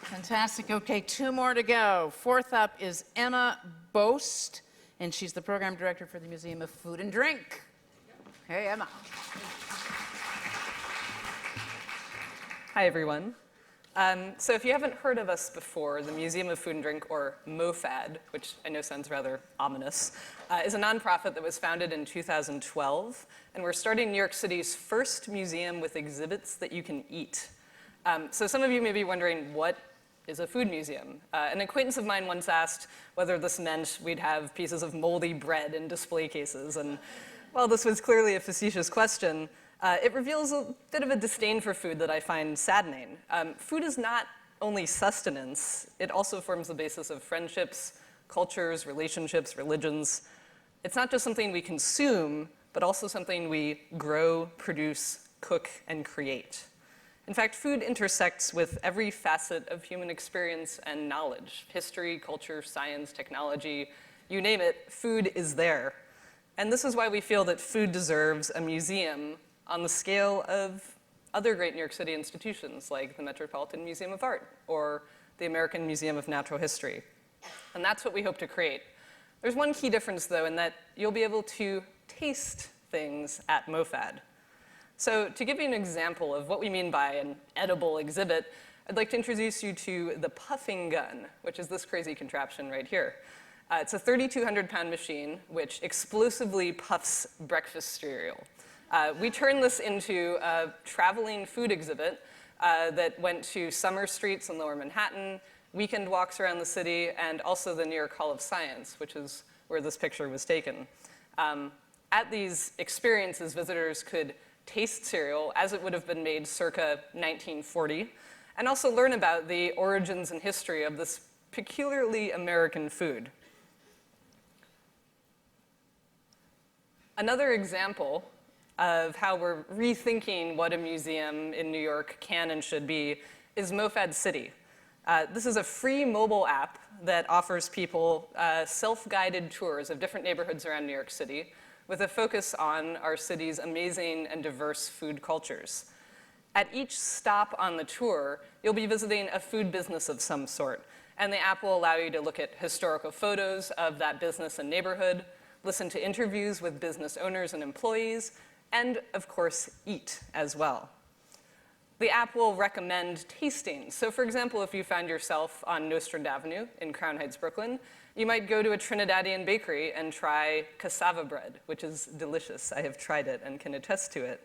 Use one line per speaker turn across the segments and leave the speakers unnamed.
Fantastic. Okay, two more to go. Fourth up is Emma Boast, and she's the program director for the Museum of Food and Drink. Hey, Emma.
Hi, everyone. So if you haven't heard of us before, the Museum of Food and Drink, or MoFad, which I know sounds rather ominous, is a nonprofit that was founded in 2012, and we're starting New York City's first museum with exhibits that you can eat. So some of you may be wondering, what is a food museum? An acquaintance of mine once asked whether this meant we'd have pieces of moldy bread in display cases, and while this was clearly a facetious question, it reveals a bit of a disdain for food that I find saddening. Food is not only sustenance, it also forms the basis of friendships, cultures, relationships, religions. It's not just something we consume, but also something we grow, produce, cook, and create. In fact, food intersects with every facet of human experience and knowledge. History, culture, science, technology, you name it, food is there. And this is why we feel that food deserves a museum on the scale of other great New York City institutions like the Metropolitan Museum of Art or the American Museum of Natural History. And that's what we hope to create. There's one key difference, though, in that you'll be able to taste things at MoFad. So to give you an example of what we mean by an edible exhibit, I'd like to introduce you to the puffing gun, which is this crazy contraption right here. It's a 3,200-pound machine which explosively puffs breakfast cereal. We turned this into a traveling food exhibit that went to summer streets in Lower Manhattan, weekend walks around the city, and also the New York Hall of Science, which is where this picture was taken. At these experiences, visitors could taste cereal as it would have been made circa 1940, and also learn about the origins and history of this peculiarly American food. Another example of how we're rethinking what a museum in New York can and should be is Moffat City. This is a free mobile app that offers people self-guided tours of different neighborhoods around New York City with a focus on our city's amazing and diverse food cultures. At each stop on the tour, you'll be visiting a food business of some sort, and the app will allow you to look at historical photos of that business and neighborhood, listen to interviews with business owners and employees, and of course, eat as well. The app will recommend tasting. So for example, if you found yourself on Nostrand Avenue in Crown Heights, Brooklyn, you might go to a Trinidadian bakery and try cassava bread, which is delicious. I have tried it and can attest to it.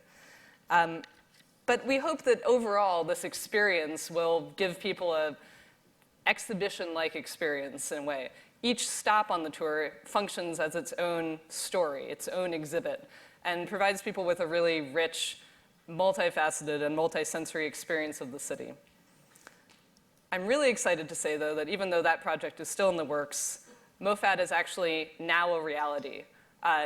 But we hope that overall, this experience will give people an exhibition-like experience in a way. Each stop on the tour functions as its own story, its own exhibit, and provides people with a really rich, multifaceted, and multisensory experience of the city. I'm really excited to say, though, that even though that project is still in the works, MoFad is actually now a reality.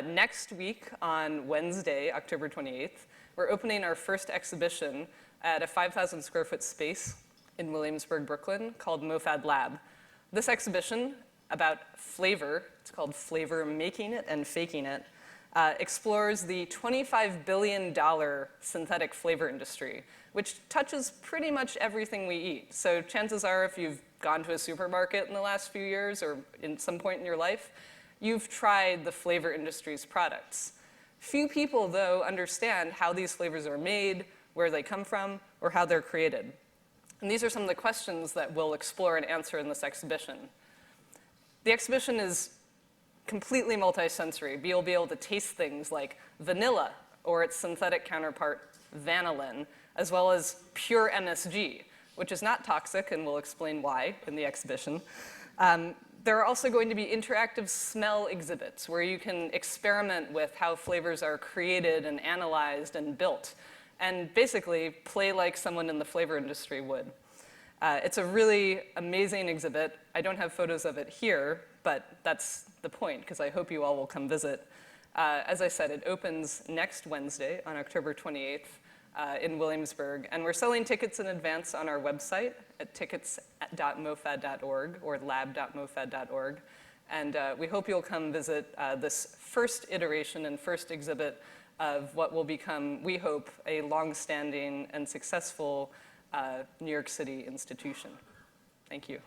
Next week, on Wednesday, October 28th, we're opening our first exhibition at a 5,000 square foot space in Williamsburg, Brooklyn, called Moffat Lab. This exhibition about flavor, it's called Flavor Making It and Faking It, explores the $25 billion synthetic flavor industry, which touches pretty much everything we eat. So chances are, if you've gone to a supermarket in the last few years or in some point in your life, you've tried the flavor industry's products. Few people, though, understand how these flavors are made, where they come from, or how they're created. And these are some of the questions that we'll explore and answer in this exhibition. The exhibition is completely multisensory. You'll be able to taste things like vanilla or its synthetic counterpart, vanillin, as well as pure MSG, which is not toxic, and we'll explain why in the exhibition. There are also going to be interactive smell exhibits where you can experiment with how flavors are created and analyzed and built, and basically play like someone in the flavor industry would. It's a really amazing exhibit. I don't have photos of it here, but that's the point, because I hope you all will come visit. As I said, it opens next Wednesday on October 28th in Williamsburg, and we're selling tickets in advance on our website at tickets.mofad.org or lab.mofad.org. And we hope you'll come visit this first iteration and first exhibit of what will become, we hope, a long-standing and successful New York City institution. Thank you.